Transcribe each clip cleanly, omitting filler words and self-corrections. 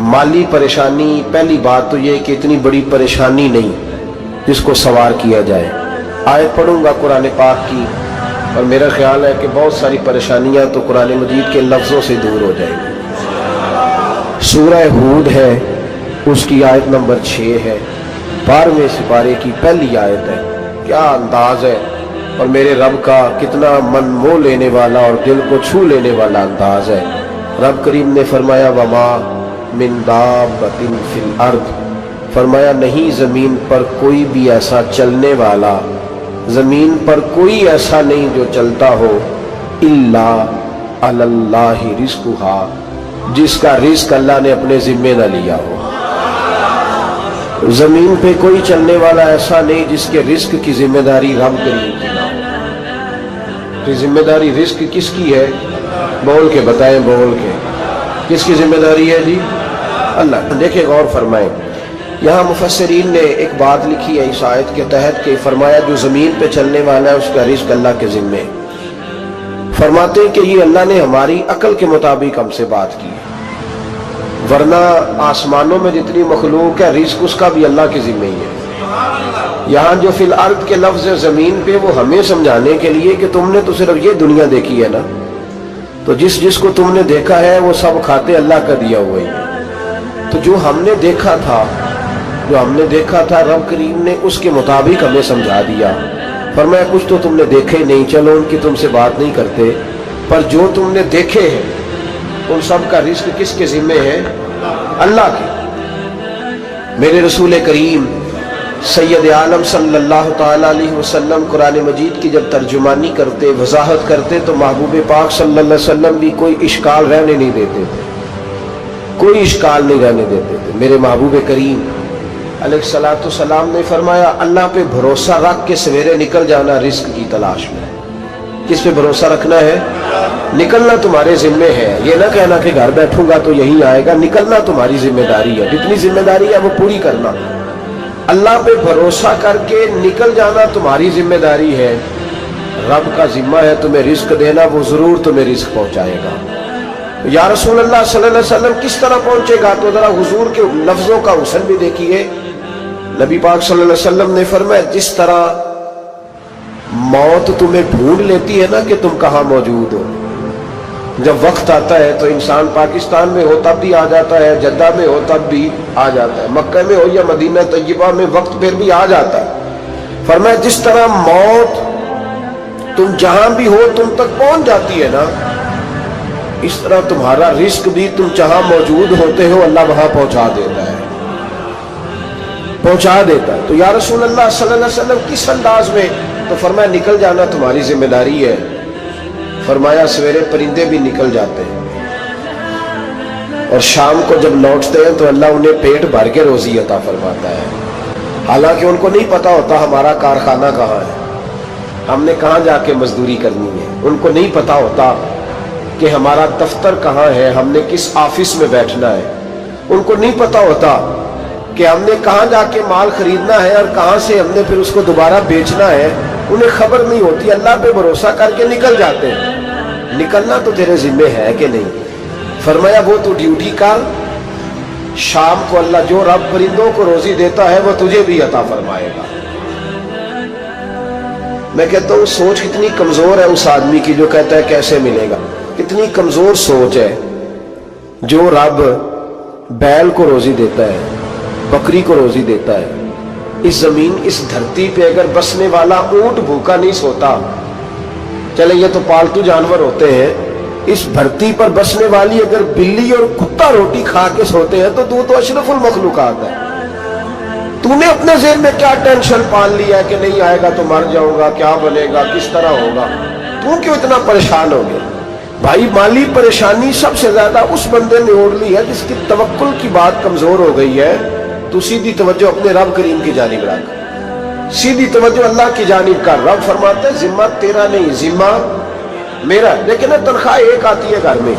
माली परेशानी, पहली बात तो ये कि इतनी बड़ी परेशानी नहीं जिसको सवार किया जाए। आयत पढ़ूंगा कुरान पाक की और मेरा ख्याल है कि बहुत सारी परेशानियां तो कुरान मजीद के लफ्ज़ों से दूर हो जाएंगी। सूरह हूद है, उसकी आयत नंबर 6 है, 12वें सिपारे की पहली आयत है। क्या अंदाज है और मेरे रब का कितना मन मोह लेने वाला और दिल को छू लेने वाला अंदाज है। रब करीम ने फरमाया वमा मिन दाब्बतिन फिल अर्द, फरमाया नहीं ज़मीन पर कोई भी ऐसा चलने वाला, ज़मीन पर कोई ऐसा नहीं जो चलता हो, इल्ला अलल्लाहि रिज़्कुहा, जिसका रिज़्क अल्लाह ने अपने ज़िम्मे न लिया हो। ज़मीन पे कोई चलने वाला ऐसा नहीं जिसके रिज़्क की जिम्मेदारी रब करीम की ना हो। तो जिम्मेदारी रिज़्क किसकी है? बोल के बताएं, बोल के किसकी जिम्मेदारी है जी? अल्लाह। देखें, गौर फरमाएं, यहाँ मुफस्सिरीन ने एक बात लिखी है इस आयत के तहत कि फरमाया जो ज़मीन पे चलने वाला है उसका रिज़्क अल्लाह के ज़िम्मे। फरमाते हैं कि ये अल्लाह ने हमारी अकल के मुताबिक हमसे बात की है, वरना आसमानों में जितनी मखलूक है रिज़्क उसका भी अल्लाह के ज़िम्मे ही है। यहाँ जो फिल अर्द के लफ्ज़ है ज़मीन पे, वो हमें समझाने के लिए कि तुमने तो सिर्फ ये दुनिया देखी है ना, तो जिसको तुमने देखा है वो सब खाते अल्लाह का दिया हुआ ही है। तो जो हमने देखा था रब करीम ने उसके मुताबिक हमें समझा दिया। फरमाया कुछ तो तुमने देखे नहीं, चलो उनकी तुमसे बात नहीं करते, पर जो तुमने देखे हैं उन सब का रिज़्क किसके ज़िम्मे है? अल्लाह के। मेरे रसूल करीम सैयद आलम सल्लल्लाहु ताला अलैहि वसल्लम कुरान मजीद की जब तर्जुमानी करते, वजाहत करते, तो महबूब पाक सल्लल्लाहु अलैहि वसल्लम भी कोई इश्काल रहने नहीं देते थे, कोई इश्काल नहीं रहने देते थे। मेरे महबूब करीम अलैहिस्सलातु सलाम ने फरमाया अल्लाह पे भरोसा रख के सवेरे निकल जाना रिज़्क की तलाश में। किस पे भरोसा रखना है? निकलना तुम्हारे जिम्मे है। ये ना कहना कि घर बैठूंगा तो यही आएगा, निकलना तुम्हारी जिम्मेदारी है। जितनी जिम्मेदारी है वो पूरी करना। अल्लाह पे भरोसा करके निकल जाना तुम्हारी जिम्मेदारी है। रब का जिम्मा है तुम्हें रिज़्क देना, वो जरूर तुम्हें रिज़्क पहुंचाएगा। या रसूल अल्लाह सल्लल्लाहु अलैहि वसल्लम किस तरह पहुंचेगा? तो जरा हुजूर के लफ्जों का हुस्न भी देखिए। नबी पाक सल्लल्लाहु अलैहि वसल्लम ने फरमाया जिस तरह मौत तुम्हें ढूंढ लेती है ना कि तुम कहाँ मौजूद हो, जब वक्त आता है तो इंसान पाकिस्तान में हो तब भी आ जाता है, जद्दा में हो तब भी आ जाता है, मक्का में हो या मदीना तय्यबा में वक्त फिर भी आ जाता है। फरमाया जिस तरह मौत तुम जहां भी हो तुम तक पहुंच जाती है ना, इस तरह तुम्हारा रिज़्क भी तुम जहां मौजूद होते हो अल्लाह वहां पहुंचा देता है, पहुंचा देता है। तो या रसूल अल्लाह सल्लल्लाहु अलैहि वसल्लम किस अंदाज में? तो फरमाया निकल जाना तुम्हारी जिम्मेदारी है। फरमाया सवेरे परिंदे भी निकल जाते हैं और शाम को जब लौटते हैं तो अल्लाह उन्हें पेट भर के रोजी अता फरमाता है। हालांकि उनको नहीं पता होता हमारा कारखाना कहाँ है, हमने कहाँ जाके मजदूरी करनी है। उनको नहीं पता होता कि हमारा दफ्तर कहाँ है, हमने किस ऑफिस में बैठना है। उनको नहीं पता होता कि हमने कहाँ जाके माल खरीदना है और कहाँ से हमने फिर उसको दोबारा बेचना है। उन्हें खबर नहीं होती, अल्लाह पे भरोसा करके निकल जाते हैं। निकलना तो तेरे जिम्मे है कि नहीं? फरमाया वो तू ड्यूटी कर, शाम को अल्लाह जो रब परिंदों को रोजी देता है वो तुझे भी अता फरमाएगा। मैं कहता हूँ सोच कितनी कमजोर है उस आदमी की जो कहता है कैसे मिलेगा। कितनी कमजोर सोच है। जो रब बैल को रोजी देता है, बकरी को रोजी देता है, इस जमीन इस धरती पे अगर बसने वाला ऊंट भूखा नहीं सोता, चले ये तो पालतू जानवर होते हैं, इस धरती पर बसने वाली अगर बिल्ली और कुत्ता रोटी खा के सोते हैं तो तू तो अशरफुल मखलूकात है। तूने अपने ज़हन में क्या टेंशन पाल लिया है कि नहीं आएगा तो मर जाऊंगा, क्या बनेगा, किस तरह होगा? तू क्यों इतना परेशान हो गया? भाई माली परेशानी सबसे ज्यादा उस बंदे ने ओढ़ ली है जिसकी तवक्कुल की बात कमजोर हो गई है। तू सीधी तवज्जो अपने रब करीम की जानिब रख, सीधी तवज्जो अल्लाह की जानिब कर। रब फरमाते हैं जिम्मा तेरा नहीं, जिम्मा मेरा। लेकिन ना तनख्वाह एक आती है घर में,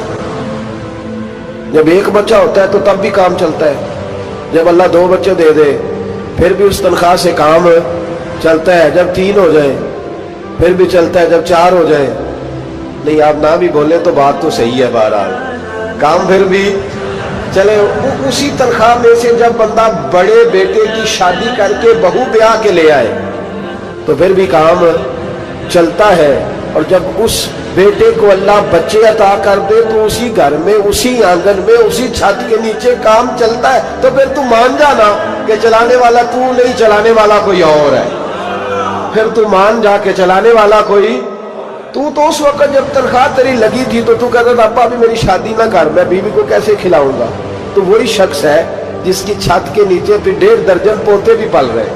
जब एक बच्चा होता है तो तब भी काम चलता है, जब अल्लाह 2 बच्चे दे दे फिर भी उस तनख्वाह से काम चलता है, जब 3 हो जाए फिर भी चलता है, जब 4 हो जाए। नहीं आप ना भी बोले तो बात तो सही है, बहरहाल काम फिर भी چلے اسی تنخواہ میں سے جب بندہ بڑے بیٹے کی شادی کر کے بہو بیاہ کے لے آئے تو پھر بھی کام چلتا ہے، اور جب اس بیٹے کو اللہ بچے عطا کر دے تو اسی گھر میں، اسی آنگن میں، اسی چھت کے نیچے کام چلتا ہے۔ تو پھر تو مان جانا کہ چلانے والا تو نہیں، چلانے والا کوئی اور ہے۔ پھر تو مان جا کے چلانے والا کوئی تو اس وقت جب تنخواہ تیری لگی تھی تو کہتا تھا ابا بھی میری شادی نہ کر، میں بیوی کو کیسے کھلاؤں گا؟ تو وہی شخص ہے جس کی چھت کے نیچے پہ 1.5 درجن پوتے بھی پل رہے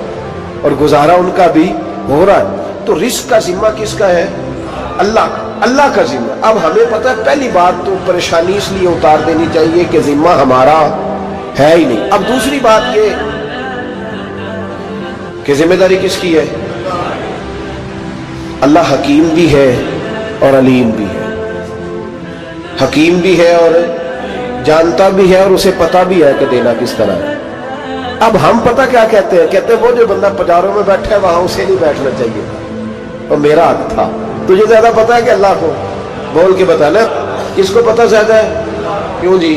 اور گزارا ان کا بھی ہو رہا ہے۔ تو رزق کا ذمہ کس کا ہے؟ اللہ کا ذمہ۔ اب ہمیں پتہ ہے پہلی بات تو پریشانی اس لیے اتار دینی چاہیے کہ ذمہ ہمارا ہے ہی نہیں۔ اب دوسری بات یہ کہ ذمہ داری کس کی ہے؟ اللہ حکیم بھی ہے اور علیم بھی ہے، حکیم بھی ہے اور جانتا بھی ہے، اور اسے پتہ بھی ہے کہ دینا کس طرح ہے۔ اب ہم پتہ کیا کہتے ہیں؟ کہتے ہیں وہ جو بندہ پجاروں میں بیٹھا ہے وہاں اسے نہیں بیٹھنا چاہیے تھا، اور میرا حق تھا۔ تجھے زیادہ پتہ ہے کہ اللہ کو؟ بول کے بتا نا، کس کو پتہ زیادہ ہے؟ کیوں جی؟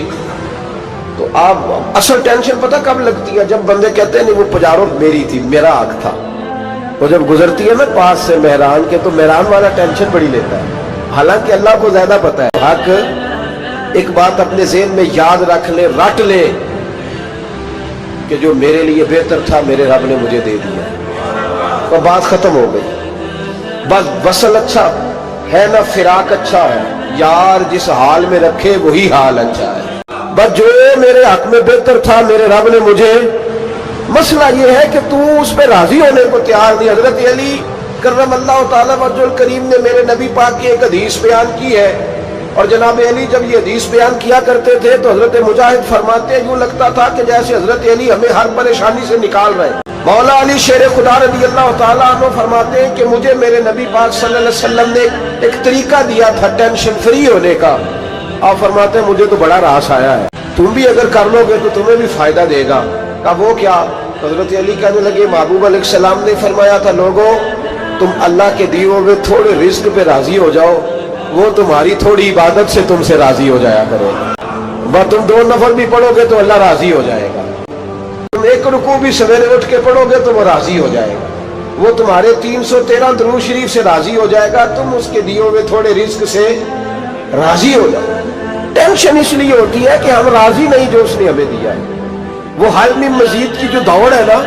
تو آپ اصل ٹینشن پتہ کب لگتی ہے؟ جب بندے کہتے ہیں نہیں وہ پجاروں میری تھی، میرا حق تھا۔ وہ جب گزرتی ہے نا پاس سے مہران کے تو مہران والا ٹینشن بڑی لیتا ہے، حالانکہ اللہ کو زیادہ پتہ ہے حق۔ ایک بات اپنے ذہن میں یاد رکھ لے، رٹ لے کہ جو میرے لیے بہتر تھا میرے رب نے مجھے دے دیا، اور بات ختم ہو گئی۔ بس وصل اچھا ہے نہ فراق اچھا ہے، یار جس حال میں رکھے وہی حال اچھا ہے۔ بس جو میرے حق میں بہتر تھا میرے رب نے مجھے، مسئلہ یہ ہے کہ تو اس پہ راضی ہونے کو تیار نہیں۔ حضرت علی کرم اللہ تعالیٰ وجہ الکریم نے میرے نبی پاک کی ایک حدیث بیان کی ہے، اور جناب علی جب یہ حدیث بیان کیا کرتے تھے تو حضرت مجاہد فرماتے ہیں یوں لگتا تھا کہ جیسے حضرت علی ہمیں ہر پریشانی سے نکال رہے ہیں۔ مولا علی شیر خدا رضی اللہ تعالیٰ عنہ فرماتے ہیں کہ مجھے میرے نبی پاک صلی اللہ علیہ وسلم نے ایک طریقہ دیا تھا ٹینشن فری ہونے کا۔ آپ فرماتے ہیں مجھے تو بڑا راس آیا ہے، تم بھی اگر کر لو گے تو تمہیں بھی فائدہ دے گا۔ کہا وہ کیا؟ حضرت علی کہنے لگے محبوب علیہ السلام نے فرمایا تھا لوگوں تم اللہ کے دیے ہوئے تھوڑے رزق پہ راضی ہو جاؤ، وہ تمہاری تھوڑی عبادت سے تم سے راضی ہو جایا کرے گا۔ تم 2 نفل بھی پڑھو گے تو اللہ راضی ہو جائے گا، تم 1 رکوع بھی سویرے اٹھ کے پڑھو گے تو وہ راضی ہو جائے گا، وہ تمہارے 313 درود شریف سے راضی ہو جائے گا، تم اس کے دیے ہوئے تھوڑے رزق سے راضی ہو جاؤ۔ ٹینشن اس لیے ہوتی ہے کہ ہم راضی نہیں جو اس نے ہمیں دیا ہے۔ وہ حل میں مزید کی جو دوڑ ہے نا،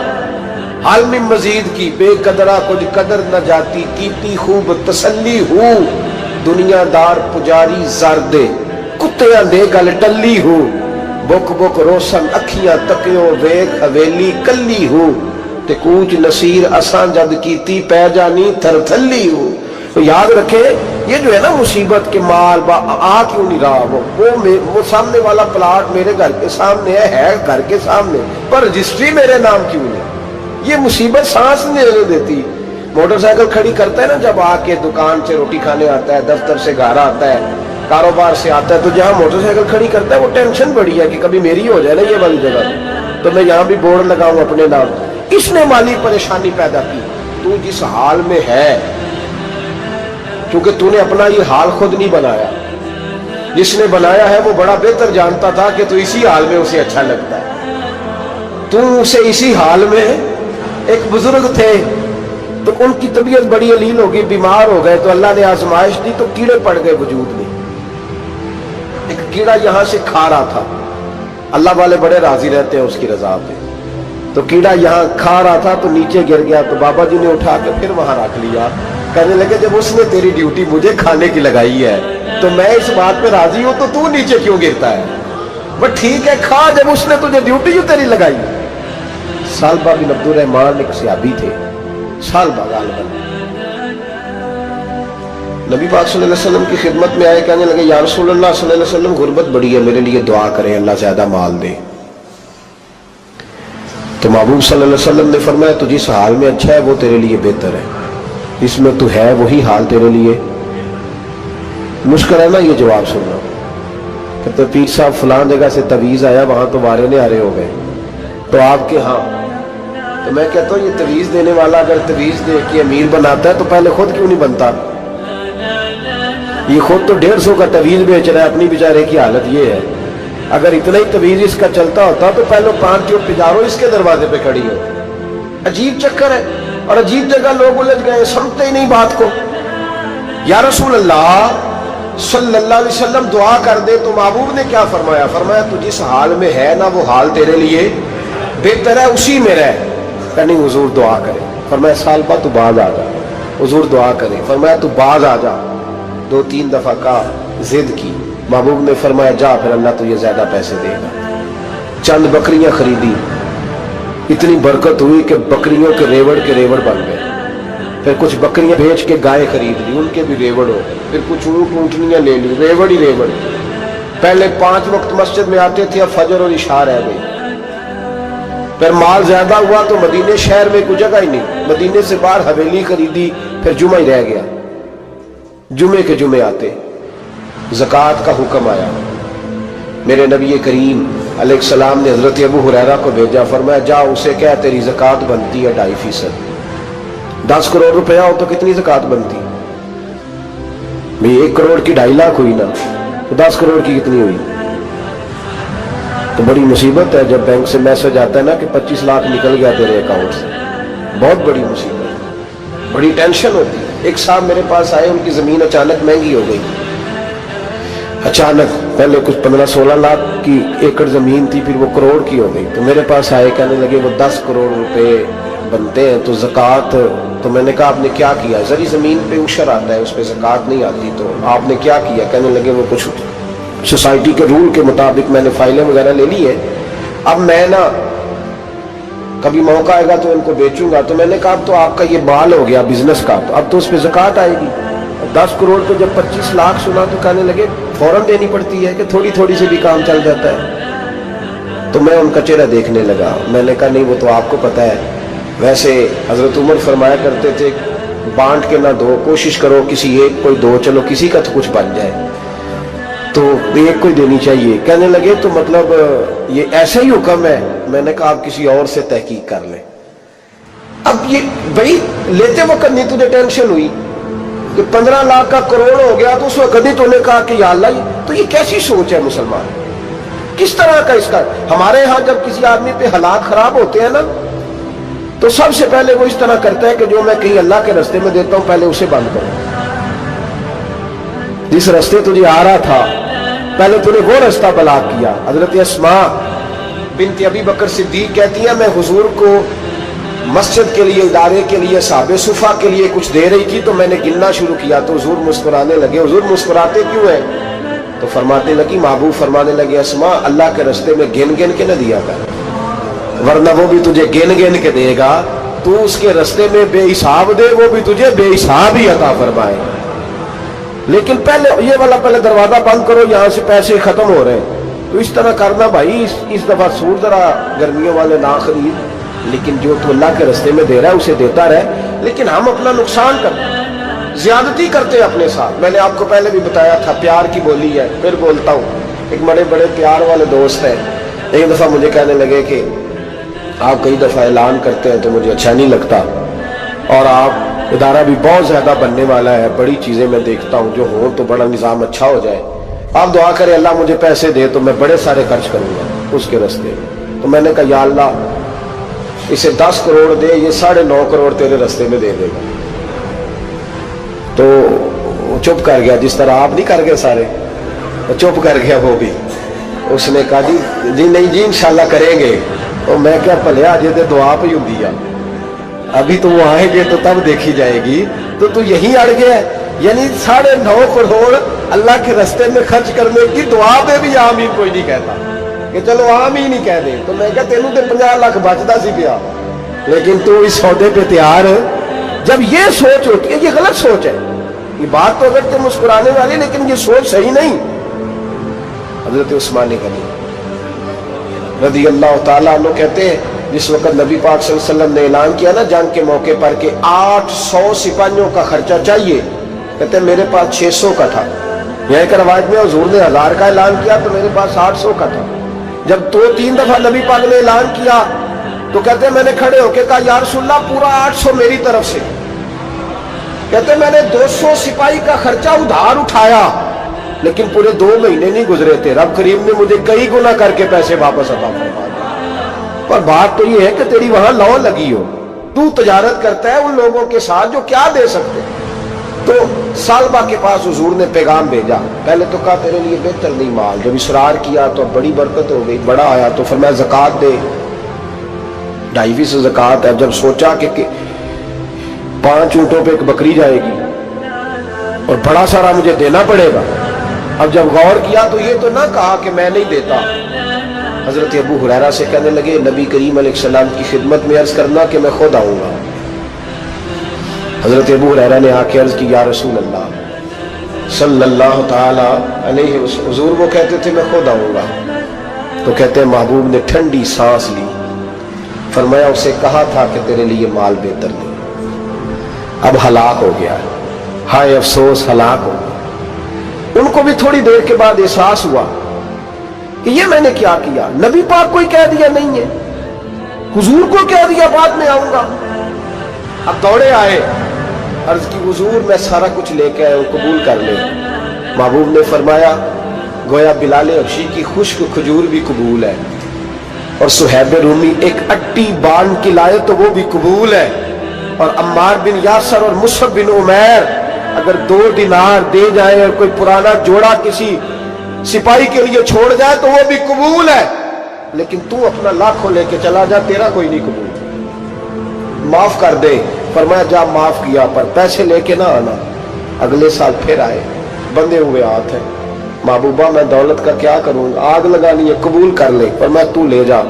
حل میں مزید کی، بے قدرہ کچھ قدر نہ جاتی، کیتی خوب تسلی ہو، دنیا دار پجاری زردے کتیاں دے گل ٹلی ہو، بک بک روشن اکھیاں تکیوں ویک حویلی کلی ہو، تے کوچ نصیر اساں جد کیتی پہ جانی تھر تھلی ہو۔ تو یاد رکھے یہ جو ہے نا مصیبت کے مال آ کیوں نہیں رہا، وہ سامنے والا پلاٹ میرے گھر کے سامنے ہے گھر کے سامنے، پر رجسٹری میرے نام کیوں نہیں؟ یہ مصیبت سانس نہیں دیتی۔ موٹر سائیکل کھڑی کرتا ہے نا جب آ کے دکان سے روٹی کھانے آتا ہے، دفتر سے گھر آتا ہے، کاروبار سے آتا ہے، تو جہاں موٹر سائیکل کھڑی کرتا ہے وہ ٹینشن بڑی ہے کہ کبھی میری ہو جائے نا یہ والی جگہ، تو میں یہاں بھی بورڈ لگاؤں اپنے نام۔ اس نے مالی پریشانی پیدا کی۔ تو جس حال میں ہے، کیونکہ تو نے اپنا یہ حال خود نہیں بنایا، جس نے بنایا ہے وہ بڑا بہتر جانتا تھا کہ تو اسی حال میں اسے اچھا لگتا ہے۔ تو اسے اسی حال میں، ایک بزرگ تھے تو ان کی طبیعت بڑی علیل ہو گئی، بیمار ہو گئے، تو اللہ نے آزمائش دی تو کیڑے پڑ گئے وجود میں۔ ایک کیڑا یہاں سے کھا رہا تھا، اللہ والے بڑے راضی رہتے ہیں اس کی رضا پہ، تو کیڑا یہاں کھا رہا تھا تو نیچے گر گیا، تو بابا جی نے اٹھا کے پھر وہاں رکھ لیا، کہنے لگے جب اس نے تیری ڈیوٹی مجھے کھانے کی لگائی ہے تو میں اس بات پہ راضی ہوں، تو نیچے کیوں گرتا ہے؟ بس ٹھیک ہے کھا، جب اس نے تجھے ڈیوٹی جو تیری لگائی۔ سالبہ بن عبد الرحمن ایک صحابی تھے، سالبہ غالباً نبی پاک صلی اللہ علیہ وسلم کی خدمت میں آئے، کہنے لگے یا رسول اللہ صلی اللہ علیہ وسلم غربت بڑی ہے، میرے لیے دعا کریں اللہ زیادہ مال دے۔ تو محبوب صلی اللہ علیہ وسلم نے فرمایا تو جس حال میں اچھا ہے وہ تیرے لیے بہتر ہے، اس میں تو ہے وہی حال تیرے لیے۔ مشکل ہے نا یہ جواب سننا، کہتے پیر صاحب فلان جگہ سے تویز آیا، وہاں تو وارے نے آرے ہو گئے، تو آپ کے ہاں، تو میں کہتا ہوں یہ تویز دینے والا اگر تویز دے کے امیر بناتا ہے تو پہلے خود کیوں نہیں بنتا؟ یہ خود تو 150 کا تویز بیچ رہا ہے، اپنی بیچارے کی حالت یہ ہے، اگر اتنا ہی طویل اس کا چلتا ہوتا تو پہلے 5 پجارو اس کے دروازے پہ کھڑی ہوتی. عجیب چکر ہے اور عجیب جگہ لوگ الجھ گئے, سمجھتے ہی نہیں بات کو. یا رسول اللہ صلی اللہ علیہ وسلم دعا کر دے تو محبوب نے کیا فرمایا؟ فرمایا تو جس حال میں ہے نا وہ حال تیرے لیے بہتر ہے, اسی میں رہ. کہ نہیں حضور دعا کرے. فرمایا سال بعد تو باز آ جا. حضور دعا کرے. فرمایا تو باز آ جا. 2-3 دفعہ کا ضد کی. محبوب نے فرمایا جا پھر اللہ تجھے زیادہ پیسے دے گا. چند بکریاں خریدی, اتنی برکت ہوئی کہ بکریوں کے ریوڑ بن گئے. پھر کچھ بکریاں بیچ کے گائے خرید لی, ان کے بھی ریوڑ ہو. پھر کچھ اونٹنیاں لے لی, ریوڑ ہی ریوڑ. پہلے 5 وقت مسجد میں آتے تھے, اب فجر اور عشاء رہ گئی. پھر مال زیادہ ہوا تو مدینے شہر میں کوئی جگہ ہی نہیں, مدینے سے باہر حویلی خریدی, پھر جمعہ ہی رہ گیا. جمعے کے جمعے آتے. زکوٰۃ کا حکم آیا. میرے نبی کریم علیہ السلام نے حضرت ابو ہریرہ کو بھیجا. فرمایا جا اسے کہہ تیری زکوٰۃ بنتی ہے 2.5%. 10 کروڑ روپیہ ہو تو کتنی زکوٰۃ بنتی؟ بھئی 1 کروڑ کی 2.5 لاکھ ہوئی نا, تو 10 کروڑ کی کتنی ہوئی؟ تو بڑی مصیبت ہے جب بینک سے میسج آتا ہے نا کہ 25 لاکھ نکل گیا تیرے اکاؤنٹ سے. بہت بڑی مصیبت, بڑی ٹینشن ہوتی ہے. ایک صاحب میرے پاس آئے, ان کی زمین اچانک مہنگی ہو گئی. اچانک پہلے کچھ 15-16 لاکھ کی ایکڑ زمین تھی, پھر وہ کروڑ کی ہو گئی. تو میرے پاس آئے, کہنے لگے وہ 10 کروڑ روپے بنتے ہیں تو زکوٰۃ. تو میں نے کہا آپ نے کیا کیا؟ زری زمین پہ عشر آتا ہے, اس پہ زکوٰۃ نہیں آتی, تو آپ نے کیا کیا؟ کہنے لگے وہ کچھ سوسائٹی کے رول کے مطابق میں نے فائلیں وغیرہ لے لی ہے, اب میں نا کبھی موقع آئے گا تو ان کو بیچوں گا. تو میں نے کہا اب تو آپ کا یہ مال ہو گیا بزنس کا, تو اب تو اس پہ زکوٰۃ آئے گی. 10 کروڑ پہ جب 25 لاکھ سنا تو کہنے لگے فوراً دینی پڑتی ہے کہ تھوڑی تھوڑی سے بھی کام چل جاتا ہے. تو میں ان کا چہرہ دیکھنے لگا. میں نے کہا نہیں وہ تو آپ کو پتہ ہے, ویسے حضرت عمر فرمایا کرتے تھے بانٹ کے نہ دو, کوشش کرو کسی ایک کو دو, چلو کسی کا تو کچھ بن جائے, تو ایک کو دینی چاہیے. کہنے لگے تو مطلب یہ ایسا ہی حکم ہے؟ میں نے کہا آپ کسی اور سے تحقیق کر لیں. اب یہ بھائی لیتے وقت نہیں تجھے ٹینشن ہوئی کہ 15 لاکھ کا کروڑ ہو گیا, تو اس وقت کبھی تو نے کہا کہ یا اللہ, تو یہ کیسی سوچ ہے مسلمان, کس طرح کا اس کا؟ ہمارے ہاں جب کسی آدمی پہ حالات خراب ہوتے ہیں نا تو سب سے پہلے وہ اس طرح کرتا ہے کہ جو میں کہیں اللہ کے رستے میں دیتا ہوں پہلے اسے بند کرو. جس رستے تجھے آ رہا تھا پہلے تو نے وہ رستہ بلاک کیا. حضرت اسماء بنت ابی بکر صدیق کہتی ہیں میں حضور کو مسجد کے لیے, ادارے کے لیے, صحابہ صفا کے لیے کچھ دے رہی تھی, تو میں نے گننا شروع کیا تو حضور مسکرانے لگے. حضور مسکراتے کیوں ہیں؟ تو فرماتے لگی, محبوب فرمانے لگے اسماء اللہ کے رستے میں گن گن کے نہ دیا کر, ورنہ وہ بھی تجھے گن گن کے دے گا. تو اس کے رستے میں بے حساب دے, وہ بھی تجھے بے حساب ہی عطا فرمائے. لیکن پہلے یہ والا پہلے دروازہ بند کرو, یہاں سے پیسے ختم ہو رہے ہیں. تو اس طرح کرنا بھائی. اس دفعہ سور ذرا گرمیوں والے نہ خرید, لیکن جو تو اللہ کے رستے میں دے رہا ہے اسے دیتا رہے. لیکن ہم اپنا نقصان کرتے ہیں, زیادتی کرتے ہیں اپنے ساتھ. میں نے آپ کو پہلے بھی بتایا تھا پیار کی بولی ہے, پھر بولتا ہوں. ایک بڑے پیار والے دوست ہیں, ایک دفعہ مجھے کہنے لگے کہ آپ کئی دفعہ اعلان کرتے ہیں تو مجھے اچھا نہیں لگتا, اور آپ ادارہ بھی بہت زیادہ بننے والا ہے, بڑی چیزیں میں دیکھتا ہوں جو ہوں تو بڑا نظام اچھا ہو جائے, آپ دعا کریں اللہ مجھے پیسے دے تو میں بڑے سارے خرچ کروں گا اس کے راستے میں. تو میں نے کہا یا اللہ اسے 10 کروڑ دے, یہ 9.5 کروڑ تیرے راستے میں دے دے گا. تو چپ کر گیا, جس طرح آپ نہیں کر گئے سارے, چپ کر گیا وہ بھی. اس نے کہا جی نہیں جی انشاءاللہ کریں گے. تو میں کیا پلیا جی تے دعا پہ ہوں, ابھی تو وہ آئیں گے تو تب دیکھی جائے گی. تو یہی اڑ گیا ہے, یعنی 9.5 کروڑ اللہ کے راستے میں خرچ کرنے کی دعا پہ بھی آمین کوئی نہیں کہتا کہ چلو آمین ہی کہہ دے. تو میں کہا تینوں تے 50 لاکھ بچتا سی پیا, لیکن تو اس سودے پہ تیار. جب یہ سوچ ہوتی ہے, یہ غلط سوچ ہے. یہ بات تو اگر تم مسکرانے والی, لیکن یہ سوچ صحیح نہیں. حضرت عثمان غنی رضی اللہ تعالیٰ عنہ کہتے ہیں جس وقت نبی پاک صلی اللہ علیہ وسلم نے اعلان کیا نا جنگ کے موقع پر کہ 800 سپاہیوں کا خرچہ چاہیے, کہتے ہیں میرے پاس 600 کا تھا. یہ ایک روایت میں حضور نے 1000 کا اعلان کیا تو میرے پاس 800 کا تھا. جب 2-3 دفعہ نبی پاک نے اعلان کیا تو کہتے ہیں میں نے کھڑے ہو کے کہا یا رسول اللہ پورا 800 میری طرف سے. کہتے ہیں میں نے 200 سپاہی کا خرچہ ادھار اٹھایا लेकिन पूरे 2 महीने नहीं गुजरे थे, रब करीम ने मुझे कई गुना करके पैसे वापस अता फरमा दिए। पर बात तो ये है कि तेरी वहां लौ लगी हो, तू तजारत करता है उन लोगों के साथ जो क्या दे सकते। तो सालबा के पास हुजूर ने पैगाम भेजा। पहले तो कहा तेरे लिए बेहतर नहीं माल, जब इसरार किया तो बड़ी बरकत हो गई, बड़ा आया तो फरमाया ज़कात दे, 2.5 ज़कात है। जब सोचा कि 5 ऊँटों पे एक बकरी जाएगी और बड़ा सारा मुझे देना पड़ेगा, अब जब गौर किया तो ये तो ना कहा कि मैं नहीं देता। हजरत अबू हुरैरा से कहने लगे नबी करीम अलैहिस्सलाम की खिदमत में अर्ज करना कि मैं खुद आऊंगा। हजरत अबू हुरैरा ने आके अर्ज की या रसूल अल्लाह सल्लल्लाहु ताला अलैहि वसल्लम, हुजूर वो कहते थे मैं खुद आऊंगा। तो कहते हैं महबूब ने ठंडी सांस ली, फरमाया उसे कहा था कि तेरे लिए माल बेहतर नहीं, अब हलाक हो गया, हाय अफसोस हलाक हो गया। उनको भी थोड़ी देर के बाद एहसास हुआ कि ये मैंने क्या किया, नबी पाक को ही कह दिया नहीं है, हुजूर को कह दिया बाद में आऊंगा। अब दौड़े आए, अर्ज की हुजूर मैं सारा कुछ लेके आया हूं, कबूल कर ले। महबूब ने फरमाया गोया बिलाल हबशी की खुश्क खजूर भी कबूल है, और सुहैब रूमी एक अट्टी बांध के लाए तो वो भी कबूल है, और अम्मार बिन यासर और मुसअब बिन उमैर अगर 2 दिनार दे जाए और कोई पुराना जोड़ा किसी सिपाही के लिए छोड़ जाए तो वो भी कबूल है, लेकिन तू अपना लाखों लेके चला जा, तेरा कोई नहीं कबूल, माफ कर दे। फरमाया जा माफ किया, पर पैसे लेके ना आना। अगले साल फिर आए, बंधे हुए हाथ है, महबूबा मैं दौलत का क्या करूंगा, आग लगानी है, कबूल कर ले। फरमाया तू ले जा,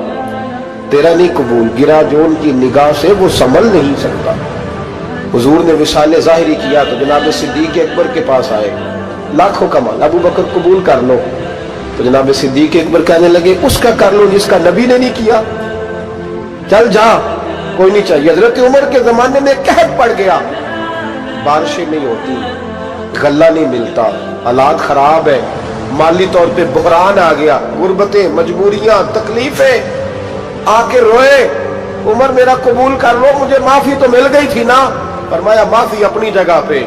तेरा नहीं कबूल, गिरा जो उनकी निगाह से वो संभल नहीं सकता। हुजूर ने विशाल ज़ाहिरी किया तो जनाब सिद्दीक अकबर के पास आए, लाखों का माल, अबू बकर कबूल कर लो। तो जनाब सिद्दीक अकबर कहने लगे उसका कर लो जिसका नबी ने नहीं किया, चल जा कोई नहीं चाहिए। हजरत उमर के जमाने में कहत पड़ गया, बारिशें नहीं होती, गल्ला नहीं मिलता, हालात खराब है, माली तौर पे बहरान आ गया, गुर्बतें, मजबूरियां, तकलीफें, आके रोए उमर मेरा कबूल कर लो, मुझे माफी तो मिल गई थी ना। फरमाया माफी अपनी जगह पे,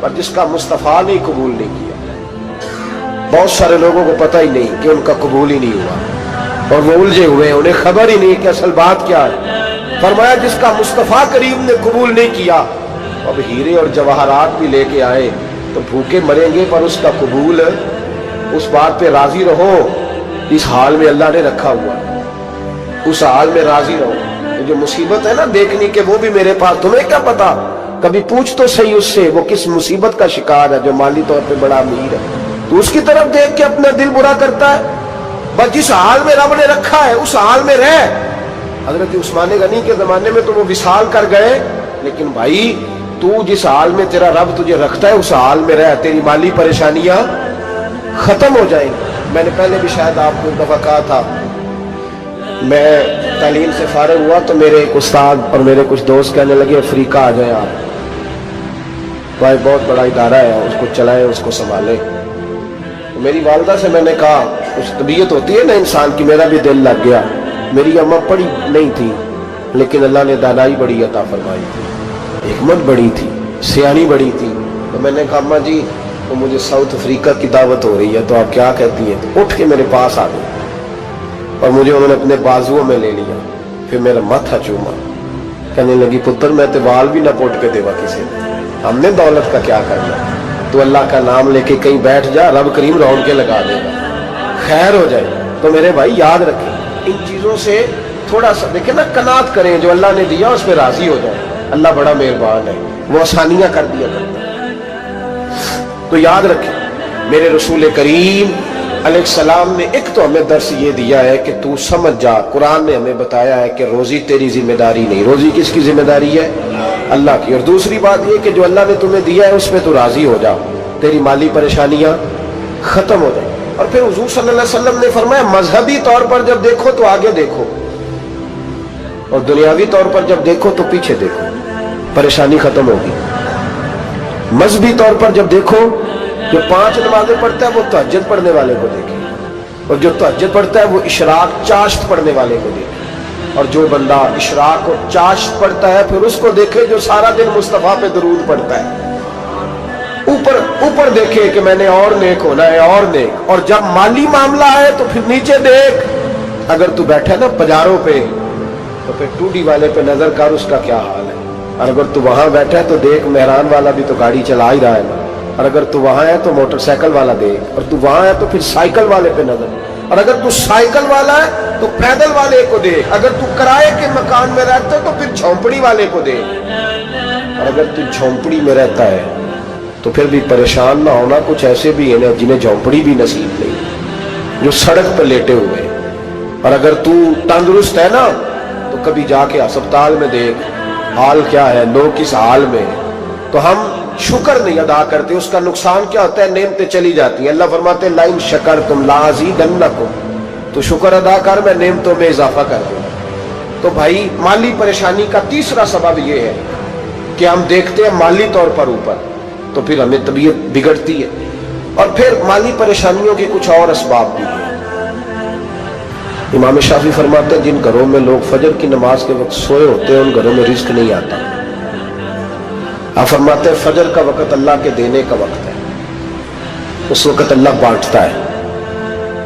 पर जिसका मुस्तफा ने कबूल नहीं किया। बहुत सारे लोगों को पता ही नहीं कि उनका कबूल ही नहीं हुआ, और वो उलझे हुए, उन्हें खबर ही नहीं कि असल बात क्या है। फरमाया जिसका मुस्तफा करीम ने कबूल नहीं किया, अब हीरे और जवाहरात भी लेके आए तो भूखे मरेंगे, पर उसका कबूल, उस बात पे राजी रहो, इस हाल में अल्लाह ने रखा हुआ, उस हाल में राजी रहो। जो मुसीबत है ना देखनी के वो भी मेरे पास, तुम्हें क्या पता, कभी पूछ तो सही उससे वो किस मुसीबत का शिकार है, जो माली तौर पे बड़ा अमीर है, तो उसकी तरफ देख के अपना दिल बुरा करता है। बस जिस हाल में रब ने रखा है उस हाल में रह। हजरत उस्मान गनी के जमाने में तो वो विसाल कर गए, लेकिन भाई तू जिस हाल में तेरा रब तुझे रखता है उस हाल में रह, तेरी माली परेशानियां खत्म हो जाएंगी। मैंने पहले भी शायद आपको एक दफा कहा था, मैं तालीम से फारिग हुआ तो मेरे एक उस्ताद और मेरे कुछ दोस्त कहने लगे अफ्रीका आ जाए आप, भाई बहुत बड़ा इदारा है, उसको चलाएं, उसको संभालें। तो मेरी वालदा से मैंने कहा, कुछ तबीयत होती है ना इंसान की, मेरा भी दिल लग गया। मेरी अम्मा पढ़ी नहीं थी, लेकिन अल्लाह ने दानाई बड़ी अता फरमाई थी, हिकमत बड़ी थी, सियानी बड़ी थी। तो मैंने कहा अम्मा जी वो मुझे साउथ अफ्रीका की दावत हो रही है, तो आप क्या कहती हैं? तो उठ के मेरे पास आ गई और मुझे उन्होंने अपने बाजुओं में ले लिया, फिर मेरा माथा चूमा, कहने लगी पुत्र मैं तो वाल भी ना पोट के देवा किसी ने, हमने दौलत का क्या करना, तो अल्लाह का नाम लेके कहीं बैठ जा, रब करीम रौन के लगा देगा, खैर हो जाए। तो मेरे भाई याद रखें इन चीजों से थोड़ा सा देखें ना, कनात करें, जो अल्लाह ने दिया उस पर राजी हो जाए। अल्लाह बड़ा मेहरबान है, वो आसानियां कर दिया करता है। तो याद रखें मेरे रसूल करीम अलैहिस्सलाम ने एक तो हमें दर्स ये दिया है कि तू समझ जा, कुरान ने हमें बताया है कि रोजी तेरी जिम्मेदारी नहीं, रोजी किसकी जिम्मेदारी है? अल्लाह की। और दूसरी बात ये कि जो अल्लाह ने तुम्हें दिया है उस पर तू राजी हो जा, तेरी माली परेशानियां खत्म हो जाए। और फिर हुजूर सल्लल्लाहु अलैहि वसल्लम ने फरमाया मजहबी तौर पर जब देखो तो आगे देखो, और दुनियावी तौर पर जब देखो तो पीछे देखो, परेशानी खत्म होगी। मजहबी तौर पर जब देखो, जो 5 नमाजें पढ़ता है वो तहज्जुद पढ़ने वाले को देखे, और जो तहज्जुद पढ़ता है वो इशराक चाश्त पढ़ने वाले को देखे, और जो बंदा इशराक और चाश्त पढ़ता है फिर उसको देखे जो सारा दिन मुस्तफा पे दरूद पढ़ता है, ऊपर देखे कि मैंने और नेक होना है, और नेक। और जब माली मामला है तो फिर नीचे देख। अगर तू बैठा ना पजारों पे तो फिर टूडी वाले पे नजर कर, उसका क्या हाल है। और अगर तू वहां बैठा है तो देख, मेहरान वाला भी तो गाड़ी चला ही रहा है ना। और अगर तू वहां है तो मोटरसाइकिल वाला देख, और तू वहां है तो फिर साइकिल वाले पे नजर। और अगर तू साइकिल वाला है तो पैदल वाले को देख। अगर तू किराए के मकान में रहता है तो फिर झोंपड़ी वाले को देख। और अगर तू झोंपड़ी में रहता है तो फिर भी परेशान ना होना, कुछ ऐसे भी हैं जिन्हें झोंपड़ी भी नसीब नहीं, जो सड़क पर लेटे हुए। और अगर तू तंदुरुस्त है ना तो कभी जाके अस्पताल में देख हाल क्या है, लोग किस हाल में। तो हम शुक्र नहीं अदा करते, उसका नुकसान क्या होता है, नेमतें चली जाती हैं। अल्लाह फरमाते हैं लाइन शकर तुम लाज़ीदन्नकुम, तो शुक्र अदा कर, मैं नेमतों में इजाफा कर दूंगा। तो भाई माली परेशानी का तीसरा सबब यह है कि हम देखते हैं माली तौर पर ऊपर, तो फिर हमें तबीयत बिगड़ती है। और फिर माली परेशानियों के कुछ और असबाब भी हैं। इमाम शाफी फरमाते हैं जिन घरों में लोग फजर की नमाज के वक्त सोए होते हैं उन घरों में रिस्क नहीं आता। आप फरमाते हैं फजर का वक्त अल्लाह के देने का वक्त है, उस वक्त अल्लाह बांटता है।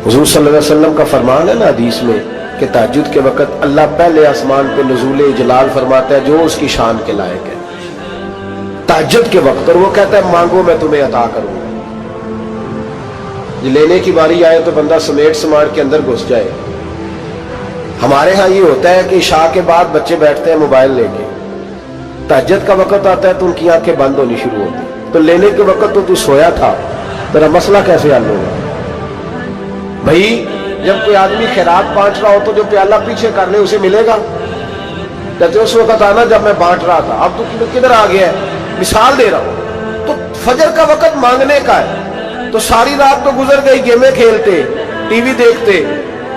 हुजूर सल्लल्लाहु अलैहि वसल्लम का फरमान है ना हदीस में कि तहज्जुद के वक्त अल्लाह पहले आसमान पे नुज़ूल जलाल फरमाता है जो उसकी शान के लायक है तहज्जुद के वक्त, और वो कहता है मांगो मैं तुम्हें अता करूंगा। लेने की बारी आए तो बंदा समेट समाट के अंदर घुस जाए। हमारे यहाँ ये होता है कि इशा के बाद बच्चे बैठते हैं मोबाइल लेके, तहज्जुद का वक्त आता है तो उनकी आंखें बंद होनी शुरू होती। तो लेने के वक्त तो तू सोया था, तेरा मसला कैसे हल होगा भाई। जब कोई आदमी खैरात बांट रहा हो तो जो प्याला पीछे कर ले उसे मिलेगा। कहते उस वक्त आना जब मैं बांट रहा था, अब तू किधर आ गया है। मिसाल दे रहा हूं, तो फजर का वक्त मांगने का है, तो सारी रात तो गुजर गई गेमें खेलते, टीवी देखते,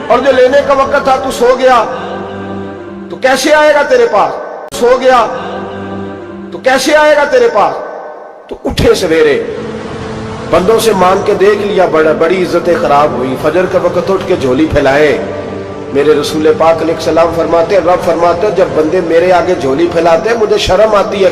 और जो लेने का वक्त था तू सो गया, तो कैसे आएगा तेरे पास। सो गया तो कैसे आएगा तेरे पास। तो उठे सवेरे, बंदों से मांग के देख लिया, बड़ी इज्जतें खराब हुई। फजर का वक्त उठ के झोली फैलाए। मेरे रसूल पाक अलैहि सलाम फरमाते हैं, रब फरमाते हैं जब बंदे मेरे आगे झोली फैलाते हैं मुझे शर्म आती है।